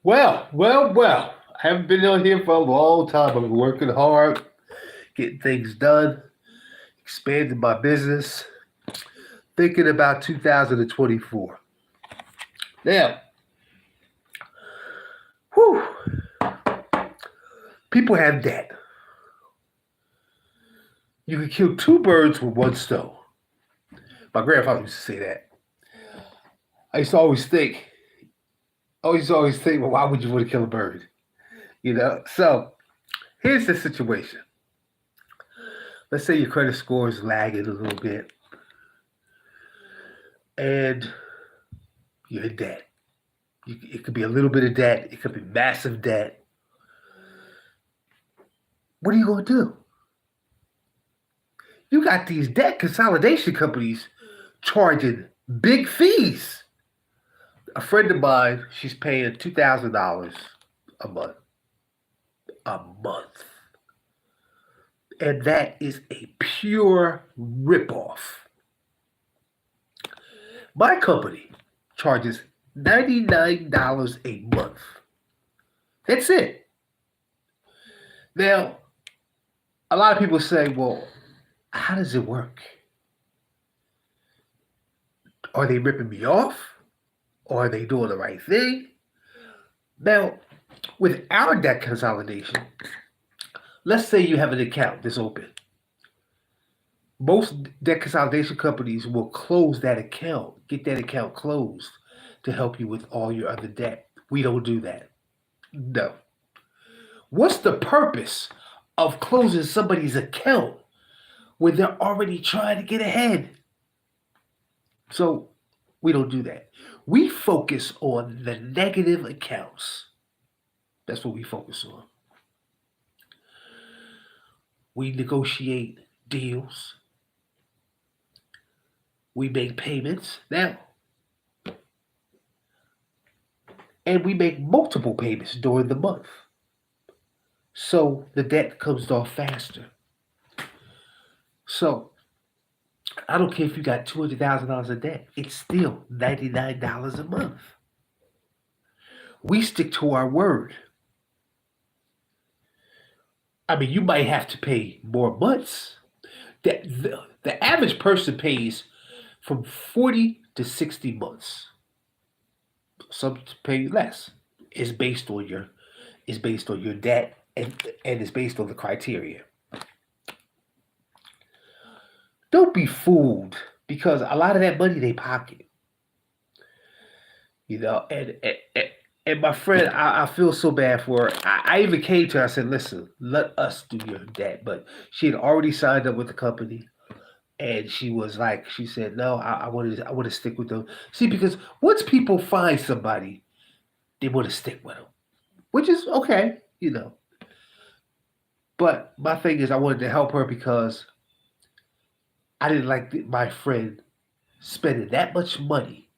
Well. I haven't been on here for a long time. I've been working hard, getting things done, expanding my business, thinking about 2024. Now, whew, people have debt. You can kill two birds with one stone. My grandfather used to say that. I used to always think, well, why would you want to kill a bird? So here's the situation. Let's say your credit score is lagging a little bit and you're in debt. It could be a little bit of debt, it could be massive debt. What are you going to do? You got these debt consolidation companies charging big fees. A friend of mine, she's paying $2,000 a month. A month. And that is a pure ripoff. My company charges $99 a month. That's it. Now, a lot of people say, well, how does it work? Are they ripping me off? Or are they doing the right thing? Now, with our debt consolidation, let's say you have an account that's open. Most debt consolidation companies will close that account, get that account closed to help you with all your other debt. We don't do that. No. What's the purpose of closing somebody's account when they're already trying to get ahead? So we don't do that. We focus on the negative accounts. That's what we focus on. We negotiate deals. We make payments now. And we make multiple payments during the month. So the debt comes off faster. So I don't care if you got $200,000 of debt, it's still $99 a month. We stick to our word. I mean, you might have to pay more months. The average person pays from 40 to 60 months. Some pay less. It's based on your it's based on your debt and it's based on the criteria. Don't be fooled because a lot of that money they pocket. And my friend, I feel so bad for her. I even came to her. I said, "Listen, let us do your debt." But she had already signed up with the company, and she was like, she said, "No, I want to stick with them." See, because once people find somebody, they want to stick with them, which is okay. But my thing is, I wanted to help her because I didn't like my friend spending that much money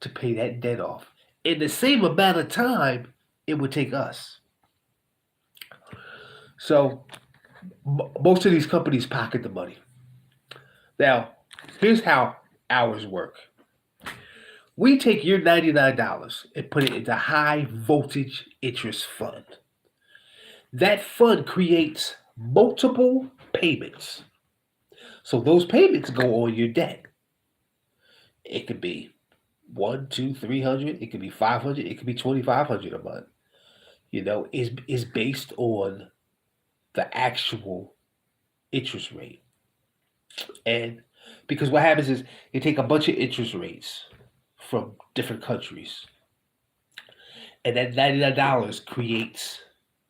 to pay that debt off in the same amount of time it would take us. So most of these companies pocket the money. Now, here's how ours work. We take your $99 and put it into high voltage interest fund. That fund creates multiple payments. So those payments go on your debt. It could be one, two, 300. It could be 500. It could be 2,500 a month. Is based on the actual interest rate. And because what happens is they take a bunch of interest rates from different countries, and that $99 creates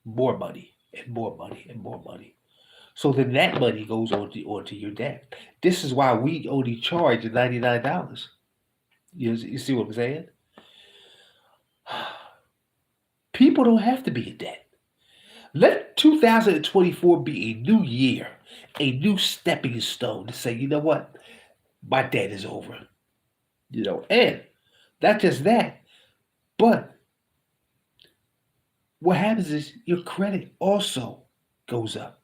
more money and more money and more money. So then that money goes onto your debt. This is why we only charge $99. You see what I'm saying? People don't have to be in debt. Let 2024 be a new year, a new stepping stone to say, you know what? My debt is over. And not just that, but what happens is your credit also goes up.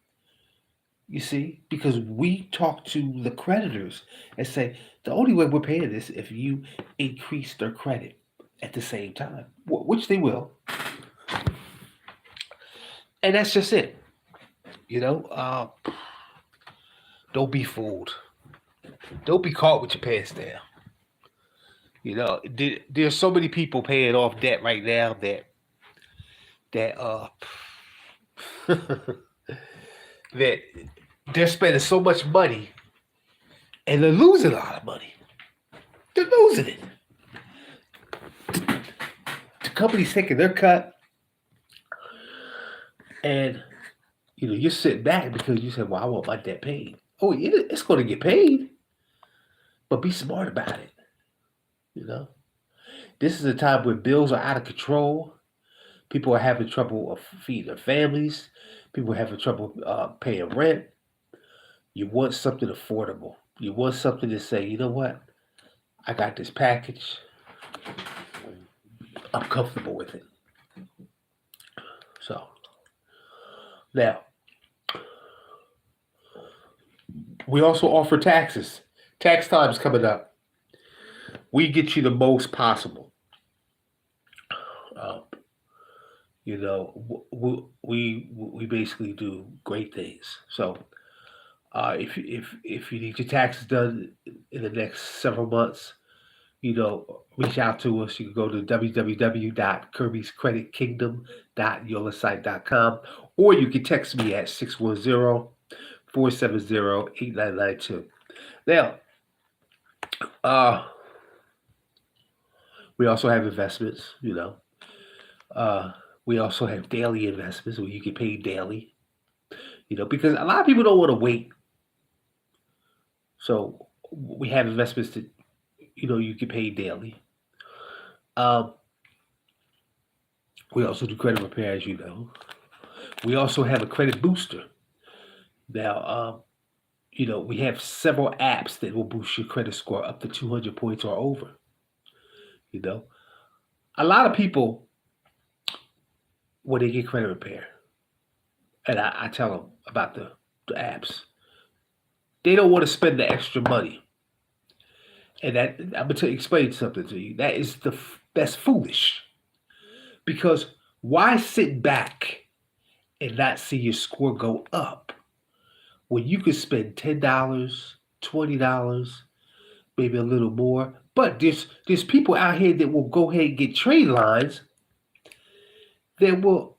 You see, because we talk to the creditors and say the only way we're paying this if you increase their credit. at the same time, which they will. And that's just it. You know, don't be fooled. Don't be caught with your pants down. You know, there's so many people paying off debt right now that that they're spending so much money and they're losing a lot of money. They're losing it. The company's taking their cut, and you know you're sitting back because you said, "Well, I want my debt paid." Oh, it's going to get paid, but be smart about it. You know, this is a time when bills are out of control. People are having trouble feeding their families. People are having trouble paying rent. You want something affordable. You want something to say, you know what? I got this package. I'm comfortable with it. So, now, we also offer taxes. Tax time's coming up. We get you the most possible. You know, we basically do great things. So, if you need your taxes done in the next several months, you know, reach out to us. You can go to www.kirbyscreditkingdom.yolasite.com, or you can text me at 610-470-8992. Now, we also have investments, you know. We also have daily investments where you get paid daily, you know, because a lot of people don't want to wait. So we have investments that, you know, you get paid daily. We also do credit repair, as you know. We also have a credit booster. Now, you know, we have several apps that will boost your credit score up to 200 points or over. You know, a lot of people, when they get credit repair, and I tell them about the apps, they don't want to spend the extra money. And that I'm going to explain something to you. That's foolish. Because why sit back and not see your score go up when you could spend $10, $20, maybe a little more? But there's people out here that will go ahead and get trade lines that will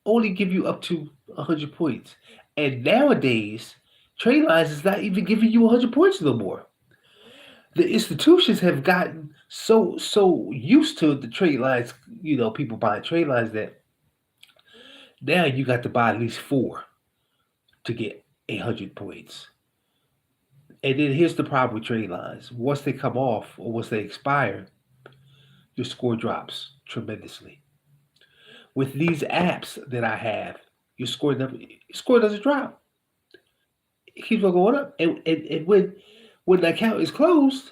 only give you up to 100 points. And nowadays, trade lines is not even giving you 100 points no more. The institutions have gotten so used to the trade lines, you know, people buying trade lines, that now you got to buy at least 4 to get 100 points. And then here's the problem with trade lines. Once they come off or once they expire, your score drops tremendously. With these apps that I have, your score doesn't drop. It keeps on going up. And when the account is closed,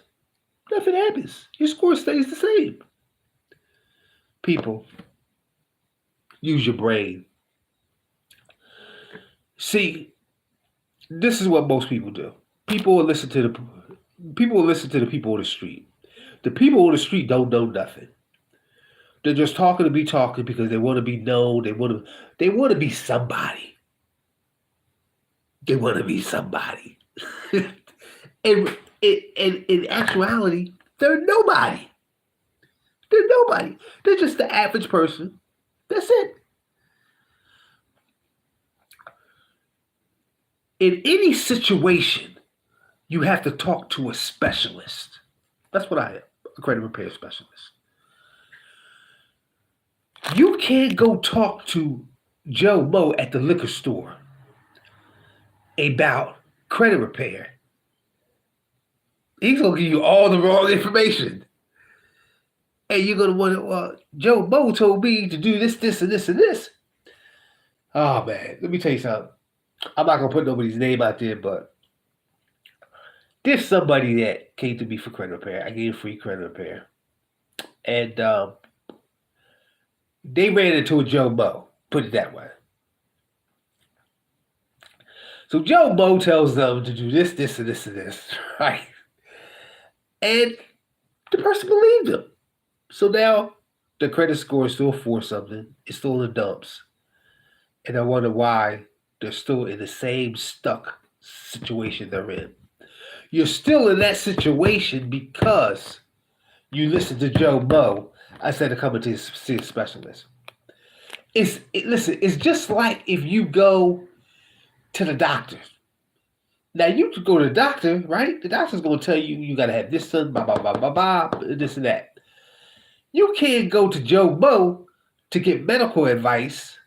nothing happens. Your score stays the same. People, use your brain. See, this is what most people do. People will listen to the people on the street. The people on the street don't know nothing. They're just talking to be talking because they want to be known. They want to be somebody. They want to be somebody. and in actuality, they're nobody. They're nobody. They're just the average person. That's it. In any situation, you have to talk to a specialist. That's what I am, a credit repair specialist. You can't go talk to Joe Mo at the liquor store about credit repair. He's going to give you all the wrong information. And you're going to wonder, well, Joe Mo told me to do this, this, and this, and this. Oh, man, let me tell you something. I'm not going to put nobody's name out there, but there's somebody that came to me for credit repair. I gave free credit repair. And they ran into a Joe Mo, put it that way. So Joe Mo tells them to do this, this, and this, and this, right? And the person believed him. So now the credit score is still for something. It's still in the dumps. And I wonder why they're still in the same stuck situation they're in. You're still in that situation because you listen to Joe Mo instead of coming to see a specialist. Listen, it's just like if you go to the doctor. Now you could go to the doctor, right? The doctor's gonna tell you you gotta have this done, blah blah blah blah blah, this and that. You can't go to Joe Mo to get medical advice.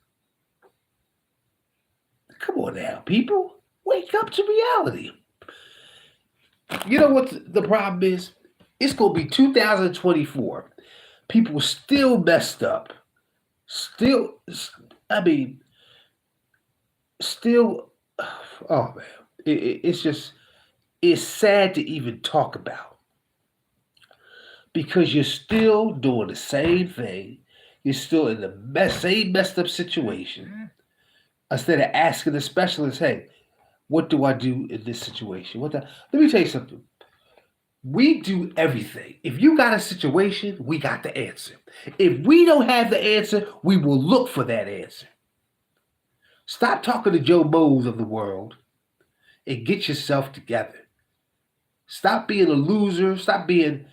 Come on now, people. Wake up to reality. You know what the problem is? It's going to be 2024. People still messed up. Still, I mean, still, oh man. It's just, it's sad to even talk about because you're still doing the same thing. You're still in the same messed up situation. Instead of asking the specialist, hey, what do I do in this situation? Let me tell you something. We do everything. If you got a situation, we got the answer. If we don't have the answer, we will look for that answer. Stop talking to Joe Moes of the world and get yourself together. Stop being a loser. Stop being,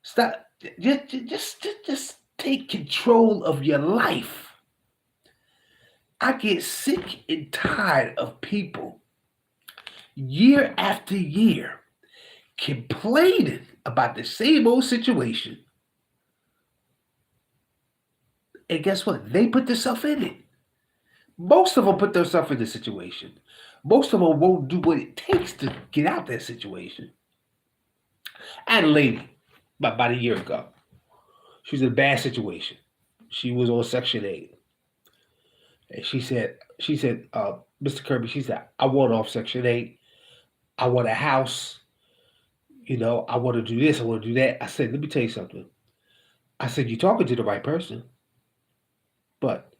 stop. Just take control of your life. I get sick and tired of people year after year complaining about the same old situation. And guess what? They put themselves in it. Most of them put themselves in the situation. Most of them won't do what it takes to get out that situation. I had a lady about a year ago. She was in a bad situation. She was on Section 8. And she said, Mr. Kirby, she said, I want off Section 8. I want a house. I want to do this. I want to do that. I said, let me tell you something. I said, you're talking to the right person. But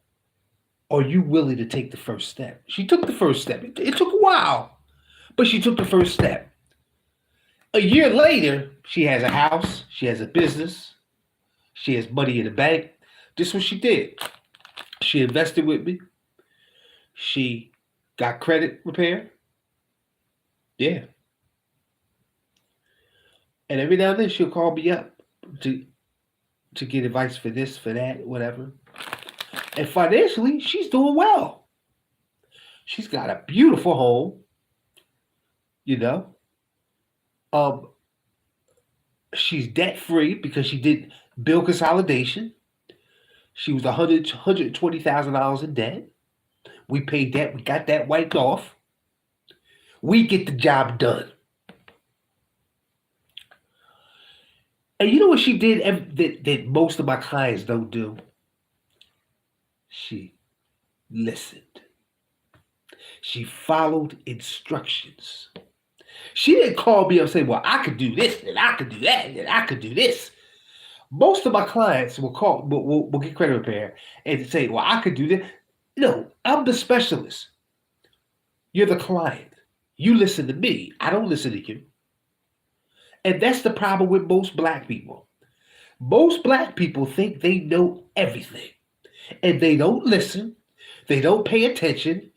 are you willing to take the first step? She took the first step. It took a while, but she took the first step. A year later, she has a house. She has a business. She has money in the bank. This is what she did. She invested with me. She got credit repair. Yeah. And every now and then she'll call me up to get advice for this, for that, whatever. And financially, she's doing well. She's got a beautiful home. She's debt free because she did bill consolidation. She was $120,000 in debt. We paid that. We got that wiped off. We get the job done. And you know what she did that most of my clients don't do? She listened. She followed instructions. She didn't call me up and say, well, I could do this, and I could do that, and I could do this. Most of my clients will get credit repair and say, well, I could do this. No, I'm the specialist. You're the client. You listen to me. I don't listen to you. And that's the problem with most black people. Most black people think they know everything. And they don't listen. They don't pay attention.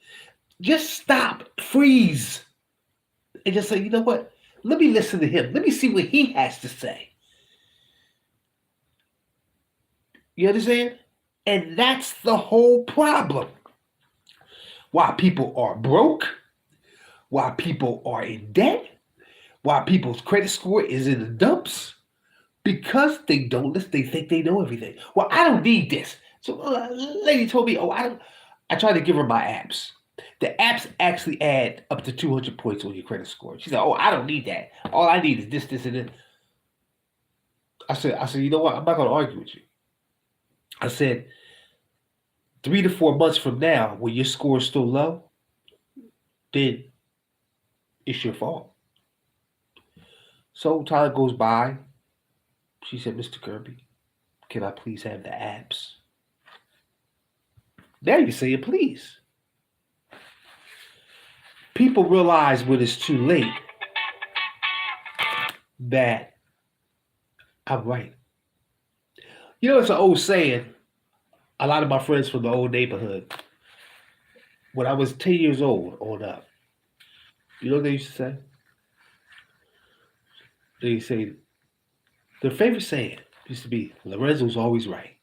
Just stop. Freeze. And just say, you know what? Let me listen to him. Let me see what he has to say. You understand? And that's the whole problem. Why people are broke. Why people are in debt. Why people's credit score is in the dumps. Because they don't listen. They think they know everything. Well, I don't need this. So a lady told me, I tried to give her my apps. The apps actually add up to 200 points on your credit score. She said, I don't need that. All I need is this, this, and this. I said, you know what? I'm not going to argue with you. I said, 3 to 4 months from now, when your score is still low, then it's your fault. So time goes by. She said, Mr. Kirby, can I please have the apps? Now you're saying please. People realize when it's too late that I'm right. You know, it's an old saying. A lot of my friends from the old neighborhood, when I was 10 years old on up, you know what they used to say? They say their favorite saying used to be Lorenzo's always right.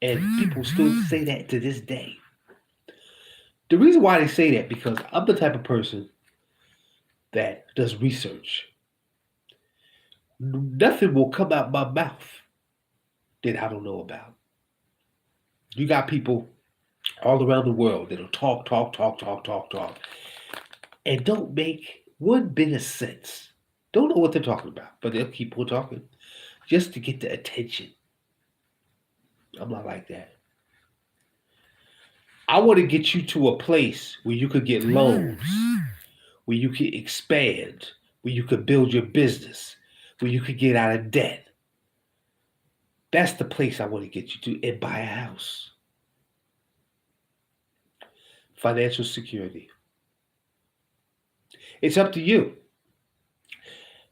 And people still say that to this day. The reason why they say that because I'm the type of person that does research. Nothing will come out my mouth that I don't know about. You got people all around the world that'll talk, and don't make one bit of sense. Don't know what they're talking about, but they'll keep on talking just to get the attention. I'm not like that. I want to get you to a place where you could get loans, where you could expand, where you could build your business, where you could get out of debt. That's the place I want to get you to and buy a house. Financial security. It's up to you.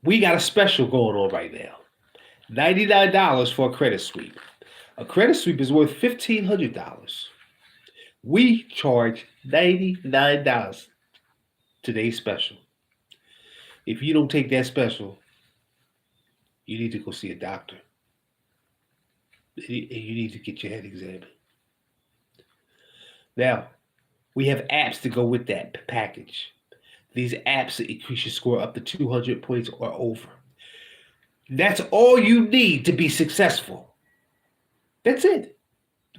We got a special going on right now. $99 for a credit sweep. A credit sweep is worth $1,500. We charge $99. Today's special. If you don't take that special, you need to go see a doctor. You need to get your head examined. Now, we have apps to go with that package. These apps that increase your score up to 200 points or over. That's all you need to be successful. That's it.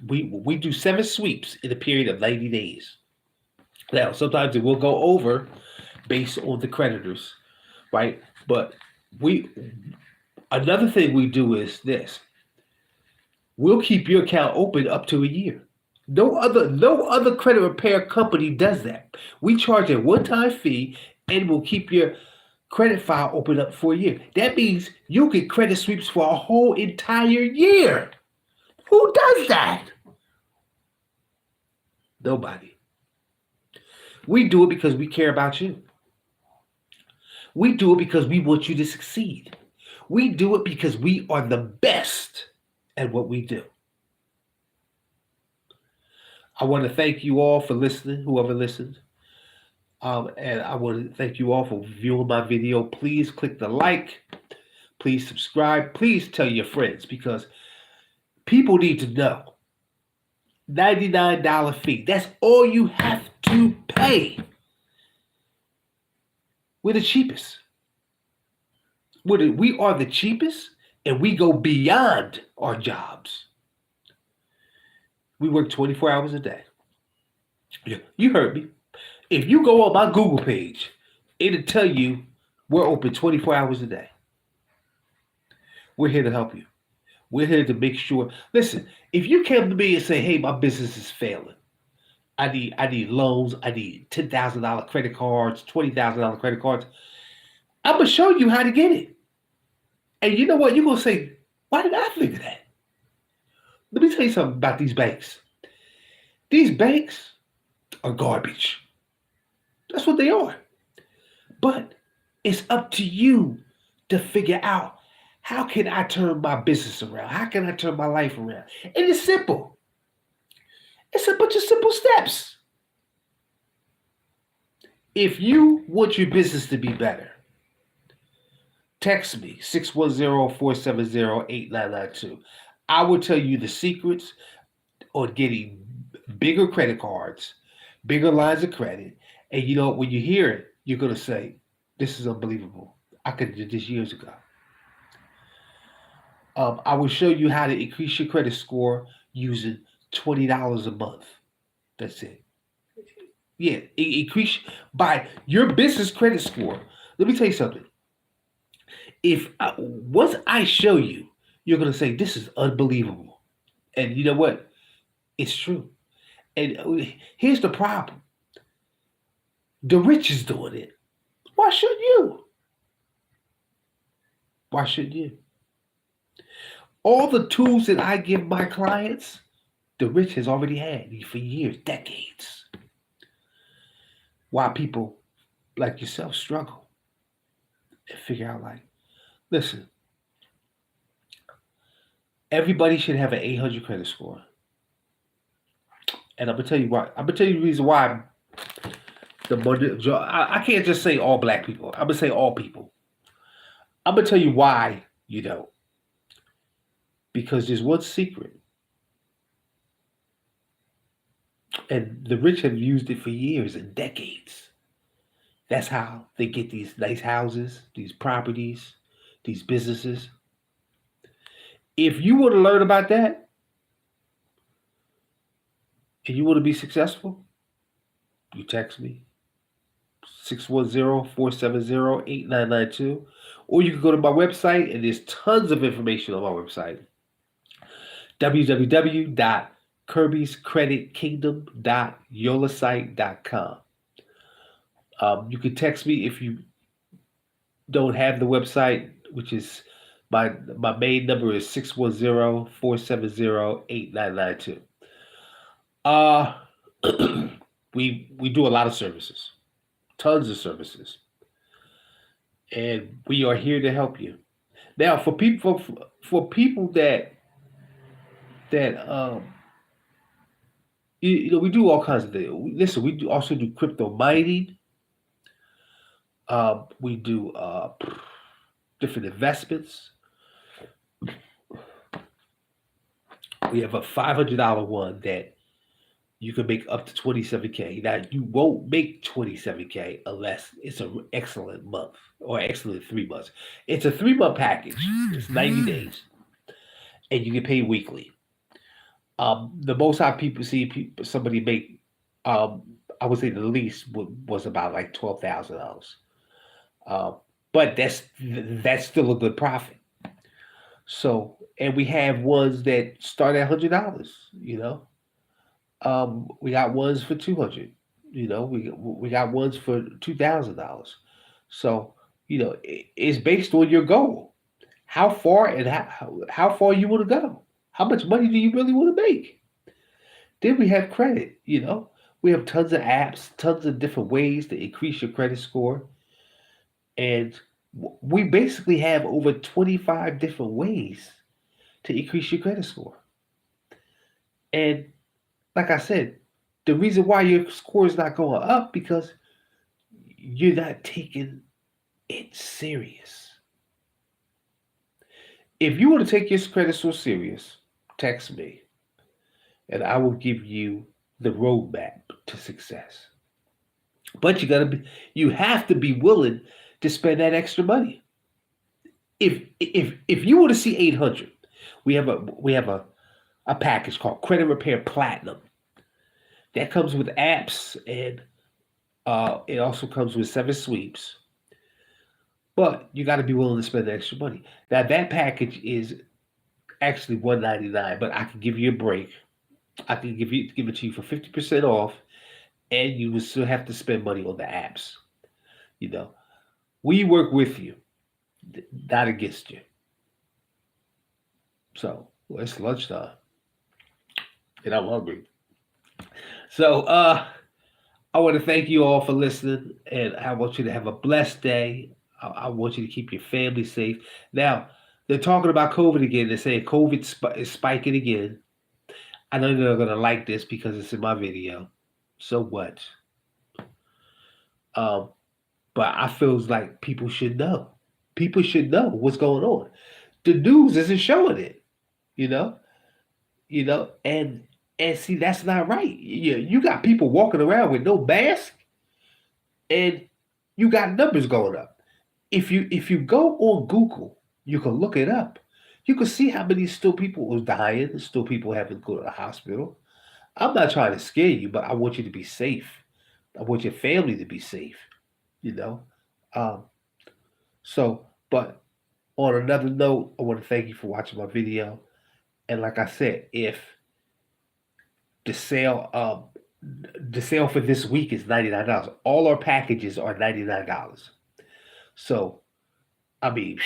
We do 7 sweeps in a period of 90 days. Now, sometimes it will go over based on the creditors, right? But another thing we do is this. We'll keep your account open up to a year. No other credit repair company does that. We charge a one-time fee and we'll keep your credit file open up for a year. That means you get credit sweeps for a whole entire year. Who does that? Nobody. We do it because we care about you. We do it because we want you to succeed. We do it because we are the best at what we do. I want to thank you all for listening, whoever listened. And I want to thank you all for viewing my video. Please click the like. Please subscribe. Please tell your friends because people need to know. $99 fee. That's all you have to pay. We're the cheapest. We are the cheapest and we go beyond our jobs. We work 24 hours a day. You heard me. If you go on my Google page, it'll tell you we're open 24 hours a day. We're here to help you. We're here to make sure. Listen, if you come to me and say, hey, my business is failing. I need loans. I need $10,000 credit cards, $20,000 credit cards. I'm going to show you how to get it. And you know what? You're going to say, why did I think of that? Let me tell you something about these banks. These banks are garbage. That's what they are. But it's up to you to figure out how can I turn my business around? How can I turn my life around? And it's simple. It's a bunch of simple steps. If you want your business to be better, text me 610-470-8992. I will tell you the secrets on getting bigger credit cards, bigger lines of credit. And you know, when you hear it, you're going to say, this is unbelievable. I could have did this years ago. I will show you how to increase your credit score using $20 a month. That's it. Yeah, increase by your business credit score. Let me tell you something. Once I show you, you're going to say, this is unbelievable. And you know what? It's true. And here's the problem. The rich is doing it. Why shouldn't you? Why shouldn't you? All the tools that I give my clients, the rich has already had for years, decades. Why people like yourself struggle and figure out like, listen, Everybody should have an 800 credit score. And I'm gonna tell you why. I'm gonna tell you the reason why. I can't just say all black people. I'm gonna say all people. I'm gonna tell you why you don't. Because there's one secret, and the rich have used it for years and decades. That's how they get these nice houses, these properties, these businesses. If you want to learn about that and you want to be successful, you text me 610-470-8992, or you can go to my website, and there's tons of information on my website, www.kirbyscreditkingdom.yolasite.com. You can text me if you don't have the website, which is my main number is 610-470-8992. We do a lot of services, tons of services, and we are here to help you. Now, for people that we do all kinds of things. Listen, we also do crypto mining. We do different investments. We have a $500 one that you can make up to $27K. Now, you won't make $27K unless it's an excellent month or excellent 3 months. It's a 3-month package. It's 90 days, and you get paid weekly. The most I see somebody make, I would say the least was about like $12,000. But that's still a good profit. So, and we have ones that start at $100. We got ones for $200. We got ones for $2,000. So, it's based on your goal. How far and how far you want to go. How much money do you really want to make? Then we have credit. We have tons of apps, tons of different ways to increase your credit score. And we basically have over 25 different ways to increase your credit score. And like I said, the reason why your score is not going up because you're not taking it serious. If you want to take your credit score serious, text me, and I will give you the roadmap to success. But you have to be willing to spend that extra money. If you want to see 800, we have a package called Credit Repair Platinum. That comes with apps, and it also comes with 7 sweeps. But you got to be willing to spend the extra money. Now that package is actually $199, but I can give you a break. I can give it to you for 50% off, and you will still have to spend money on the apps. We work with you, not against you. So it's lunchtime, and I'm hungry. So I want to thank you all for listening, and I want you to have a blessed day. I want you to keep your family safe. Now, they're talking about COVID again. They're saying COVID is spiking again. I know they're going to like this because it's in my video. So what? But I feel like people should know. People should know what's going on. The news isn't showing it, and see, that's not right. You got people walking around with no mask, and you got numbers going up. If you go on Google, you can look it up. You can see how many still people are dying, still people having to go to the hospital. I'm not trying to scare you, but I want you to be safe. I want your family to be safe, But on another note, I want to thank you for watching my video. And like I said, if the sale for this week is $99, all our packages are $99. So, I mean,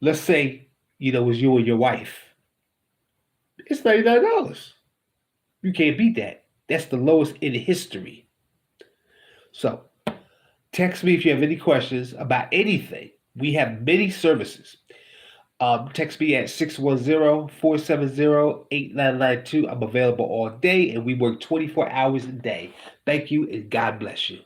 let's say, it was you and your wife. It's $99. You can't beat that. That's the lowest in history. So, text me if you have any questions about anything. We have many services. Text me at 610-470-8992. I'm available all day, and we work 24 hours a day. Thank you, and God bless you.